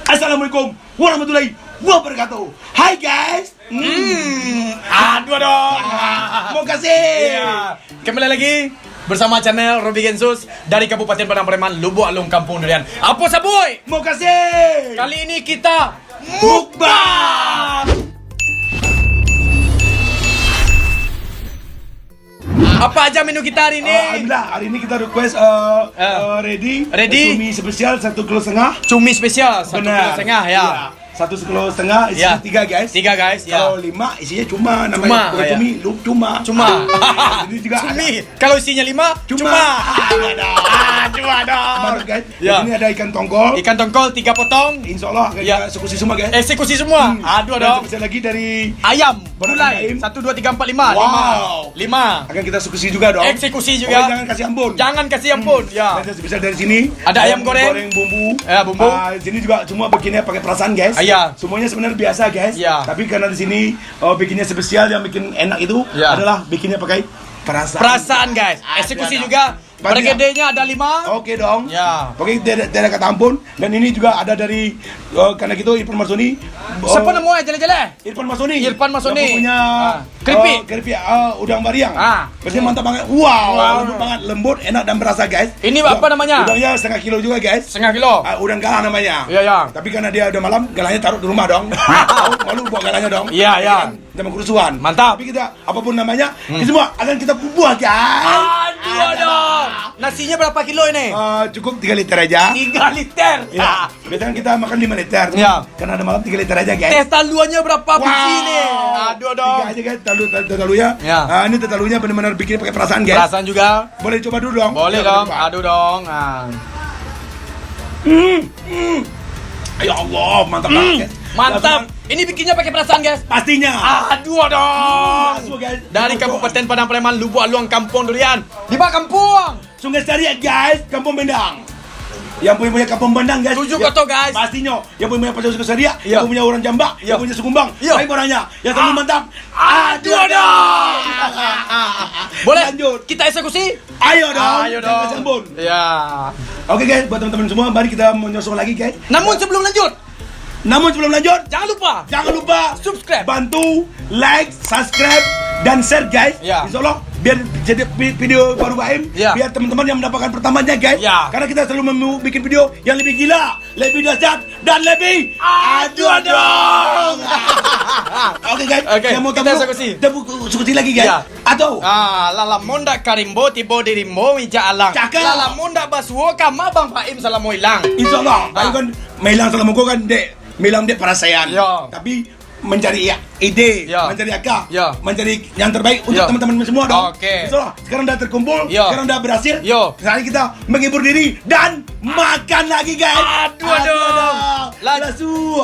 Assalamualaikum warahmatullahi wabarakatuh. Hai guys. Aduh dong. Mau kasih. Iya. Kembali lagi bersama channel Robi Gensus dari Kabupaten Padang Preman, Lubuk Alung, Kampung Durian. Apa saboy? Mau kasih. Kali ini kita mukbang. Apa aja menu kita hari ini? Alhamdulillah, hari ini kita request ready cumi spesial 1,5 kilo. Cumi spesial 1,5 kilo ya. Iya. 1,5 kilo isinya Ya. 3 guys. 3 guys ya. Kalau 5 isinya cuma namanya Cuma, bukan ya. cumi, cuma. Ini juga Cumi. Kalau isinya 5 cuma. Cuma dong. Mantap guys. Ya. Ini ada ikan tongkol. Ikan tongkol 3 potong. Insya Allah akan Ya. kita eksekusi semua guys. Eksekusi semua. Aduh Dan dong. spesial lagi dari Ayam. Ayam. Mulai 1 2 3 4 5. Wow. 5. akan kita eksekusi juga dong. Eksekusi juga. Pokoknya jangan kasih ampun. Jangan kasih ampun. Ya. Dan spesial dari sini Ada ayam goreng. bumbu. Ya, bumbu. Di sini juga semua bikinnya pakai perasaan guys. Iya. Semuanya sebenarnya biasa guys. Iya. Tapi karena di sini bikinnya spesial yang bikin enak itu Iya. adalah bikinnya pakai perasaan. Perasaan guys. Eksekusi Ada. juga. Banyak. Pergedenya ada 5. Oke dong. Ya. Oke, tidak kata ampun. Dan ini juga ada dari karena gitu Irfan Marsoni. Siapa namanya jele-jele? Irfan Marsoni. Irfan Marsoni. Yang punya keripik. keripik udang bariang. Berarti Hmm. mantap banget. Wow, Wow. lembut banget, lembut, enak dan berasa guys. Ini apa namanya? Udangnya setengah kilo juga guys. Setengah kilo. Udang galah namanya. Iya, ya. Tapi karena dia udah malam, galahnya taruh di rumah dong. Malu bawa galahnya dong. Iya, ya. Jangan kerusuhan. Mantap. Tapi kita apapun namanya, kita semua akan kita buah guys. Aduh dong. Nasinya berapa kilo ini? Cukup 3 liter aja. 3 liter. Ya, biasanya kita makan 5 liter. Ya. Karena ada malam 3 liter aja guys. Teh taluannya berapa biji nih? Aduh dong. 3 aja guys, talunya. Ya. Ini talunya benar-benar bikin pakai perasaan guys. Perasaan juga. Boleh coba dulu dong. Boleh Ya, dong. coba. Aduh dong. Ya Allah, mantap banget guys. Mantap. Ini bikinnya pakai perasaan guys. Pastinya. Aduh dong. Masuk, guys. Dari Kabupaten Padang Preman, Lubuk Alung, Kampung Durian. Di mana kampung? Sungai Sariat guys, Kampung Bendang. Yang punya Kampung Bendang guys. Tujuh Ya, koto, guys. Pastinya. Yang punya Pasar Sungai Sariat, Iya. yang punya orang Jambak, Iya. yang punya Sukumbang. Iya. Baik orangnya. Yang selalu mantap. Aduh dong. Boleh? Lanjut. Kita eksekusi? Ayo dong. Ayo Jangan kasih ampun. dong. Ya. Oke guys, buat teman-teman semua, mari kita menyosong lagi guys. Namun sebelum lanjut, Sebelum lanjut, jangan lupa subscribe, subscribe. bantu, like, subscribe, dan share guys. Ya. Insya Allah biar jadi video baru Baim, Ya. biar teman-teman yang mendapatkan pertamanya guys. Ya. Karena kita selalu mau bikin video yang lebih gila, lebih dahsyat, dan lebih aduh dong. Oke guys, Oke, yang mau kita tahu eksekusi. kita eksekusi lagi guys. Ya. Atau Lala monda karimbo tibo dirimbo mija alang. Cakep. Lala monda basuo kama bang Paim salamu hilang. Insya Allah, Baim kan melang selama kau kan dek, melang dek perasaan. Ya. Tapi mencari ide, Ya. mencari akal, Ya. mencari yang terbaik untuk Ya. teman-teman semua dong. Oke. Insya Allah, sekarang udah terkumpul, Ya. sekarang udah berhasil. Ya. Sekarang kita menghibur diri dan makan lagi guys. Aduh dong.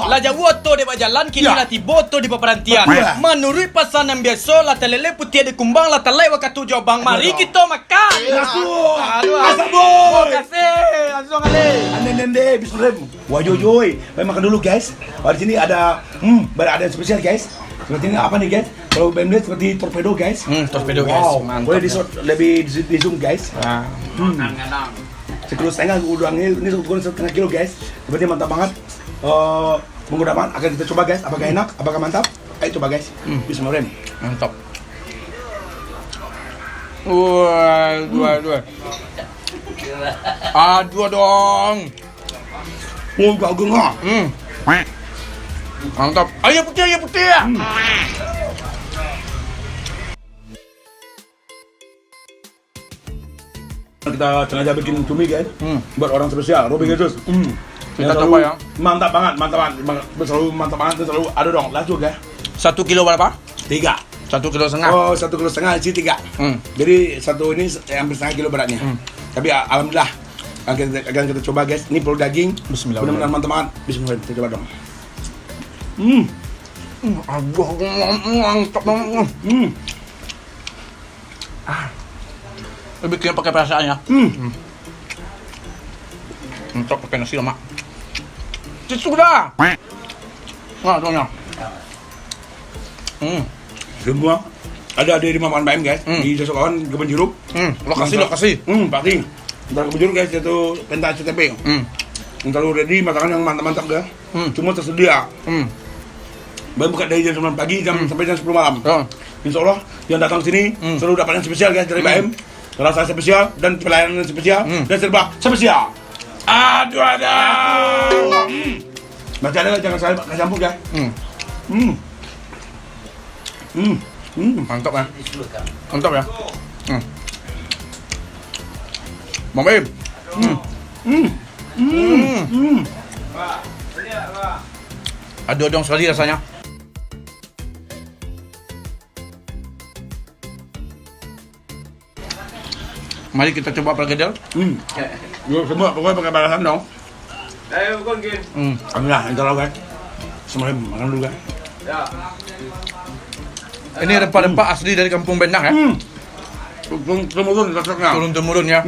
La jawuoto di jalan kini Ya. la tiboto di peperantian. Ya. Menurut pesanan biasa la telele putih di kumbang la telai wakatu jobang. Mari dong. kita makan. Langsung. Aduh. Asal boy. Terima kasih. Langsung kali. Nende, bismillah. Wajojoy. Baik makan dulu guys. Di sini ada yang spesial guys. Seperti ini apa nih guys? Kalau BMD seperti torpedo guys. Torpedo guys. Wow. Mantap. Boleh lebih di zoom guys. Ah. 1,5 kilo udangnya, ini ukuran 1,5 kilo guys. Seperti mantap banget. Menggunakan akan kita coba guys. Apakah enak? Apakah mantap? Ayo coba guys. Bismillah. Mantap. Wah, dua. Aduh dong. Oh, bagus nggak? Mantap. Ayo putih. Kita sengaja bikin cumi guys. Buat orang spesial, Robi Gensus. Kita Yang coba selalu ya. Mantap banget, selalu mantap banget, selalu ada dong, langsung ya. 1 kilo berapa? 3. 1 kilo setengah. Oh, 1,5 kilo isi 3. Jadi satu ini hampir setengah kilo beratnya. Tapi alhamdulillah akan kita coba guys. Ini perlu daging. Bismillah. Benar-benar mantap banget. Bismillah, kita coba dong. Aduh, mantap banget. Lebih bikin pakai perasaan ya. Mantap pakai nasi lemak. Sudah. Nah, tuh. Semua ada di rumah makan BM guys. Di Jasa Kawan Kebun Jeruk. Lokasi. Pasti. Ntar Kebun Jeruk guys, itu pentas CTP. Yang selalu ready, masakan yang mantap-mantap guys. Semua tersedia. Baru buka dari jam 9 pagi sampai jam 10 malam. Insya Allah yang datang sini selalu dapat yang spesial guys dari BM. Rasa spesial dan pelayanan yang spesial dan serba spesial. Aduh ada. Masih ada jangan saya kasih campur guys. Mantap ya. Mantap ya. Bang Im. Aduh dong sekali rasanya. Mari kita coba perkedel. Semua pokoknya pakai balasan dong. Ayo bukan Gin. Alhamdulillah, insya Allah guys. Semuanya makan dulu guys. Ya. Ini rempah-rempah asli dari Kampung Bendang ya. Turun rasanya. Turun-temurun ya.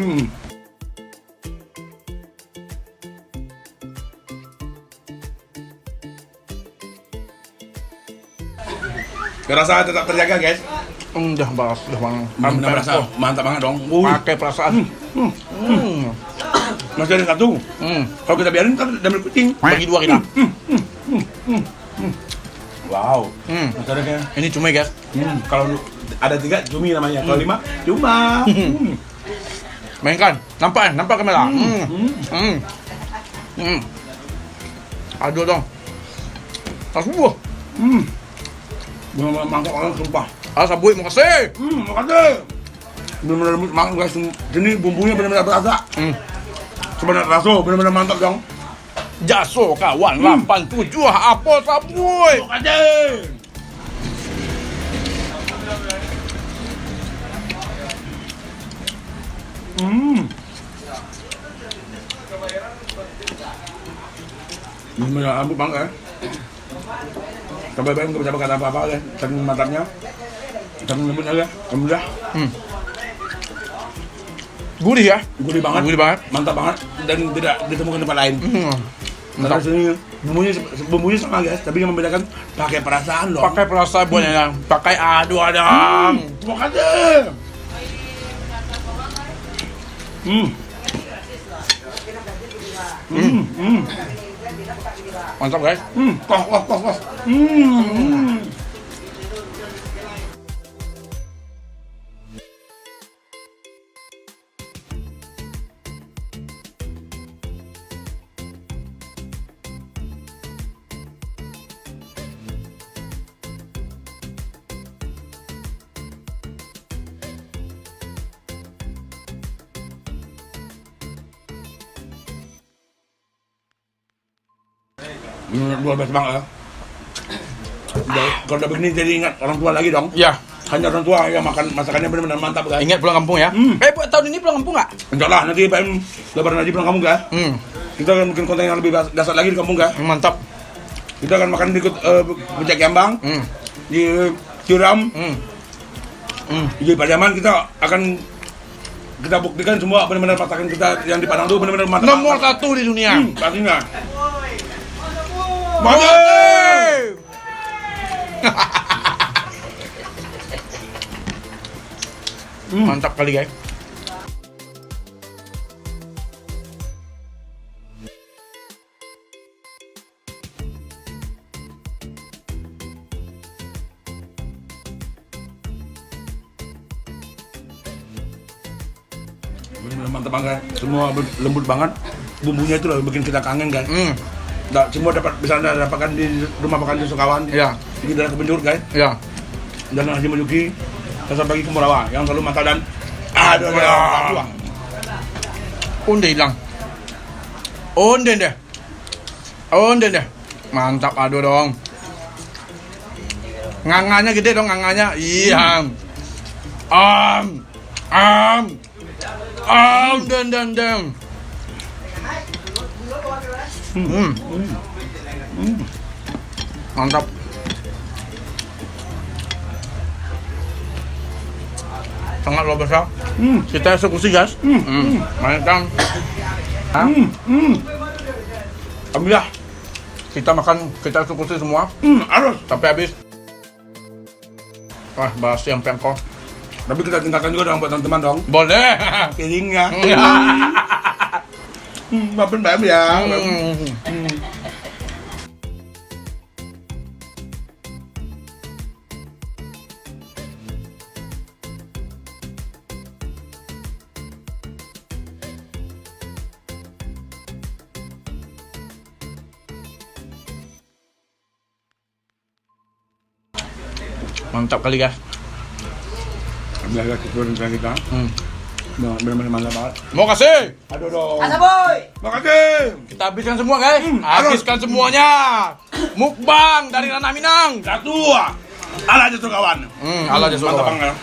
Rasa tetap terjaga guys. Udah banget. Benar rasa mantap banget dong. Pakai perasaan. Masih ada satu. Kalau kita biarin kan damai kucing. Bagi 2 kita. Wow. Masih ada kayak. Ini cumi guys. Kalau ada 3 cumi namanya. Kalau 5 cuma. Mainkan. Nampak kamera. Aduh dong. Aduh. Benar-benar mantap banget sumpah. Sabui, makasih. Makasih. Benar-benar lembut banget guys. Ini bumbunya benar-benar berasa. Sebenarnya rasa benar-benar mantap dong. Jaso kawan 87 apa sabui. Makasih. Benar-benar lembut banget ya. Sampai bayang nggak bisa berkata apa-apa ya. Saking mantapnya. Saking lembutnya ya. Alhamdulillah. Gurih ya. Gurih banget. Mantap banget. Dan tidak ditemukan tempat lain. Karena sini bumbunya sama guys, tapi yang membedakan pakai perasaan dong. Pakai perasaan buahnya, pakai adu adang. Terima kasih. Mantap guys. Wah. Luar biasa banget ya. Kalau udah begini jadi ingat orang tua lagi dong. Ya. Hanya orang tua yang makan masakannya benar-benar mantap guys. Ingat pulang kampung ya. Tahun ini pulang kampung nggak? Enggak lah, nanti PM lebaran haji pulang kampung guys. Kita akan bikin konten yang lebih dasar lagi di kampung guys. Mantap. Kita akan makan di Puncak Kembang, di Curam, di Padiaman. Kita akan buktikan semua benar-benar masakan kita yang di Padang itu benar-benar mantap. Nomor 1 di dunia. Pastinya. Mantap kali guys. Benar-benar mantap banget. Semua lembut banget. Bumbunya itu loh bikin kita kangen guys. Semua bisa Anda dapatkan di rumah makan Jasa Kawan. Ya. Di daerah Kebun Jeruk guys. Ya. Dan Haji Majuki, Pasar Pagi Kemurawa yang selalu mantap dan ada uang. Onde hilang. Onde deh. Oh, deh. Mantap, aduh dong. Nganganya gede dong, nganganya. Iya. Dan. Mantap. Sangat luar biasa. Kita eksekusi, guys. Mantap. Alhamdulillah. Kita makan, kita eksekusi semua. Harus. Sampai habis. Wah, bahas yang pengkol. Tapi kita tingkatkan juga dong buat teman-teman dong. Boleh. Piringnya. Maafin Mbak Em ya. Mantap kali, guys. Alhamdulillah kita. Benar-benar mantap banget. Mau kasih. Aduh dong. Asa boy. Makasih. Kita habiskan semua, guys. Habiskan semuanya. Mukbang dari Ranah Minang. Satu. Ala aja tuh kawan. Ala aja Mantap banget.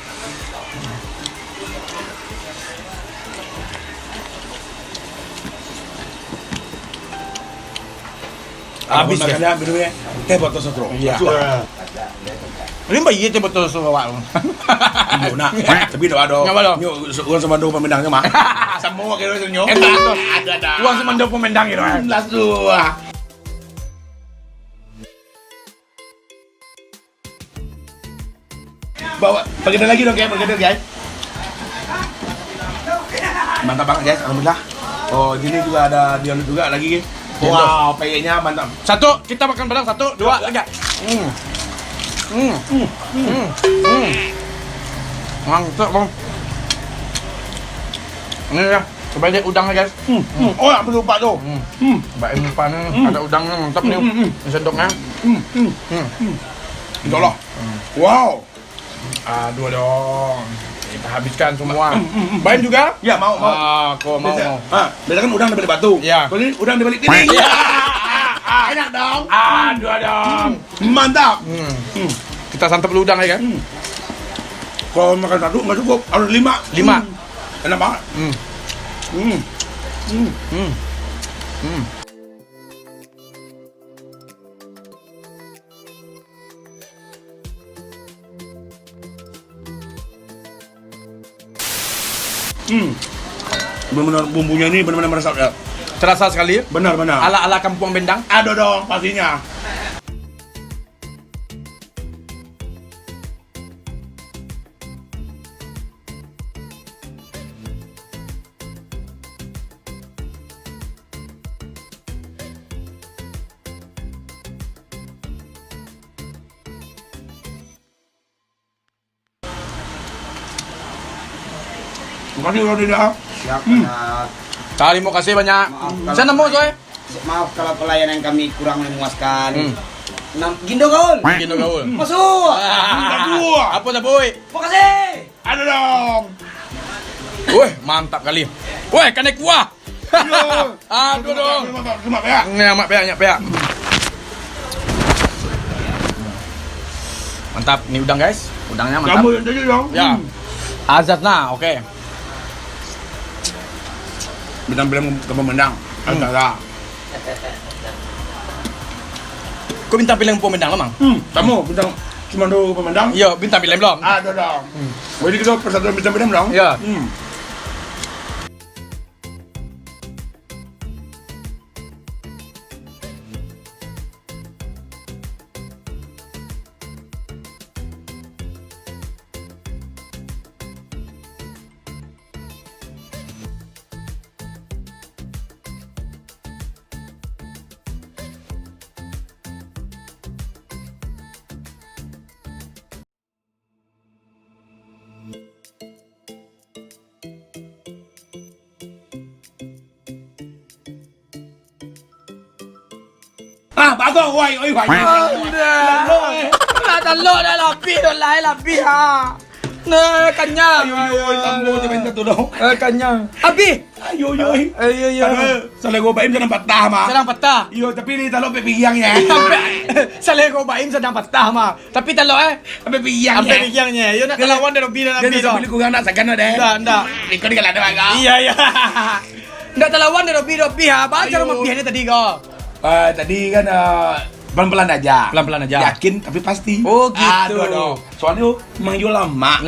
Habis, guys. makannya minumnya teh botol setro. Iya. Ini bayi itu betul semua. Nah, tapi doa dong. Nyawa dong. Uang sama dong pemendangnya mah. Semua kira senyo. Enak tuh. Ada. Uang semandau pemendang itu. Lasu. Bawa pakai lagi dong guys. Mantap banget guys, alhamdulillah. Oh, sini juga ada Dion juga lagi. Wow, payetnya mantap. Satu, kita makan bareng. 1, 2, 3. Mantap, Bang. Ini ya, coba lihat udangnya, guys. Oh, ya, belum lupa tuh. Mbak Em lupa nih, ada udangnya mantap nih. Ini sendoknya. Insya Allah. Wow. Aduh dong. Kita habiskan semua. Bain juga? Ya, mau. Aku mau. Biasa kan udang di balik batu. Iya. Kalau ini udang di balik ini. Enak dong. Aduh dong. Mantap. Kita santap dulu udang ya kan? Kalau makan satu nggak cukup, harus 5. 5. Enak banget. Benar-benar bumbunya ini benar-benar meresap ya. Terasa sekali. Benar-benar. Ala-ala kampung Bendang. Ada dong pastinya. Terima kasih kalau tidak. Siap, Pak. Terima kasih banyak. Maaf, Saya nemu coy. Maaf kalau pelayanan kami kurang memuaskan. Gindo gaul. Gino gaul. Masuk. Kedua. Apa dah boy? Makasih. Ada dong. Wih, mantap kali. Wih, kan naik kuah. Aduh dong. Terima ya. Nyamak peak. Mantap, ini udang guys. Udangnya mantap. Kamu yang jadi dong. Ya. Azatna, oke. Bintang-bintang ke pemendang. Antara. Kau bintang film pemendang lo mang? Kamu bintang cuma do pemendang. Iya, bintang film belum? Ada dong. Jadi kita persatuan bintang-bintang dong. Iya. Bagus, oi. Dah. Dah lo dah lapis ha. Nah, kenyang. Ayo, tambah je minta tu dong. Kenyang. Abi. Ayo. Ayo. Sa Lego Baim sedang patah mah. Sedang patah. Yo, tapi ni talo pepiyang ya. Sa Lego Baim sedang patah mah. Tapi talo Pepiyang. Sampai bigangnya. Yo nak kelawan dari Robi dan Abi. Dia tak boleh kurang nak sakan deh. Ndak. Ikut dia kalau ada. Iya. Ndak terlawan dari Robi ha. Baca rumah pihak ni tadi kau. Tadi kan pelan-pelan aja. Pelan-pelan aja. Yakin tapi pasti. Oh, gitu. Aduh. Soalnya memang yo lama.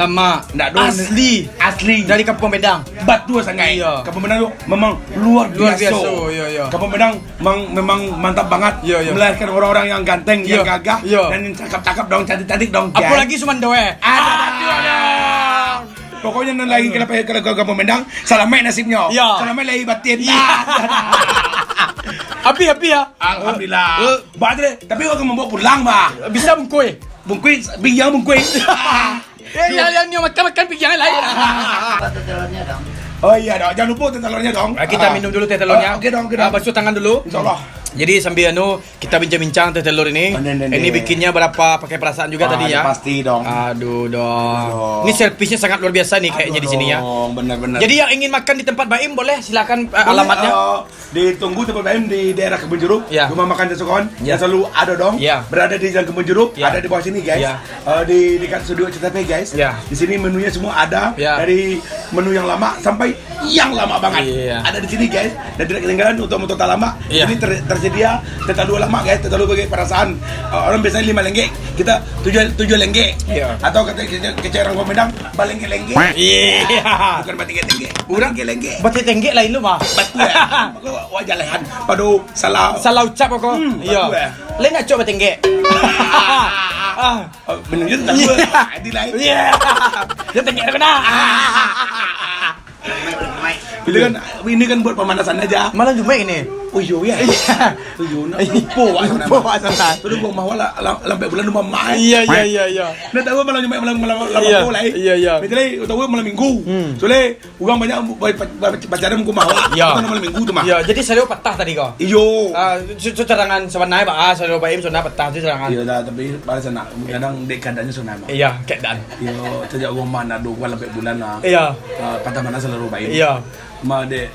Ndak don. Asli. Dari Kampung Medang. Batu sangat. Iya. Kampung Medang tu memang luar biasa. Iya. Kampung Medang memang mantap banget. Iya. Melahirkan orang-orang yang ganteng, yang Iya. gagah, Iya. dan yang cakap-cakap dong, cantik-cantik dong. Apalagi Sumandoe. Aduh. Pokoknya nan lagi kalau Kampung Medang, salamai nasibnya. Iya. Salamai lagi batin. Api ya. Alhamdulillah. Badre, tapi orang membawa pulang bah. Bisa mengkui. Bungkui, biyang bungkui. Yang ni makan pinggang lain. Oh iya dong, jangan lupa teh telurnya dong. Kita minum dulu teh telurnya. Oke dong. Basuh tangan dulu. Insyaallah. Jadi sambil kita bincang-bincang teh telur ini. Ini bikinnya berapa pakai perasaan juga tadi ya? Pasti dong. Aduh dong. Ini servisnya sangat luar biasa nih kayaknya di sini ya. Benar-benar. Jadi yang ingin makan di tempat Baim boleh silakan alamatnya. Ditunggu tempat Baim di daerah Kebun Jeruk. Ya. Rumah makan Jasukawan Ya. yang selalu ada dong. Ya. Berada di Jalan Kebun Jeruk. Ya. Ada di bawah sini guys. Ya. Di dekat studio CTP guys. Ya. Di sini menunya semua ada. Ya. Dari menu yang lama sampai yang lama banget. Iya. Ada di sini guys. Dan tidak ketinggalan untuk motor lama. Iya. Ini tersedia dua lama guys. Dua bagi perasaan. Orang biasanya 5 lenggek. Kita 7 lenggek. Iya. Atau kata kecil orang Komendang balengge-lengge. Iya. Bukan batik-lengge. Orang lenggek. Batik tenggek lain lu mah. Batu ya. Maka wajah lehan. Padu salah. Salah ucap kok. Iya. betul ya. Lain nak coba tenggek. Bener juga tak gue. Di lain. Iya. Dia tenggek kena. Ini kan buat pemanasan aja. Malah cuma ini. Oh iya ya. Oh iya nak. Lupa santai. Tu buang mahal lah lampai bulan rumah mai. Iya. Nak tahu malam Jumaat malam Iya. apa lah. Iya. Betul tahu malam Minggu. Soalnya orang banyak pacaran muka mahal. Iya. Malam Minggu tu mah. Iya, jadi saya patah tadi kau. Iyo. Carangan sebenarnya Pak, saya Baim sudah patah tu carangan. Iya dah tapi pada sana kadang dek keadaannya sunai mah. Iya, keadaan. Iyo, sejak orang mana dong lampai bulan lah. Iya. Patah mana selalu baik. Iya. Ma dek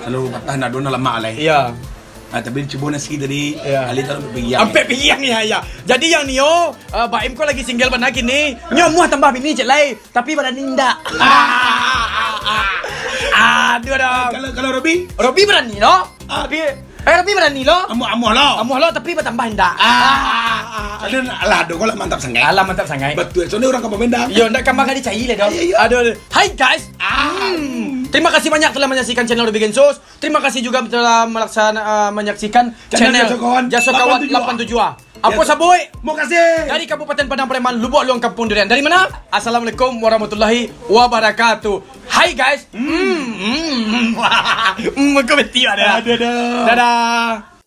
selalu patah nak dona lama alai. Iya. Tapi coba nasi tadi Iya. Ali taruh piyang. Sampai piyang ya. Jadi yang Nio, Baim kau lagi single benar kini. Nyo muah tambah bini cek lai, tapi pada ninda. Aduh dah. Kalau Robi berani no? Robi berani lo? amuh lah. Amuh lo tapi bertambah indah. Kalian alah do kalau mantap sangat. Alah mantap sangat. Betul. Soalnya orang Kampung Medang. Yo, ndak kambang kali cai le dong. Aduh. Hai guys. Terima kasih banyak telah menyaksikan channel Robi Gensus. Terima kasih juga telah menyaksikan channel Jasukawan 87. Apa saboy? Mau kasih. Dari Kabupaten Padang Preman, Lubuk Luang Kampung Durian. Dari mana? Assalamualaikum warahmatullahi wabarakatuh. Hai guys. Kau beti ada. Dadah.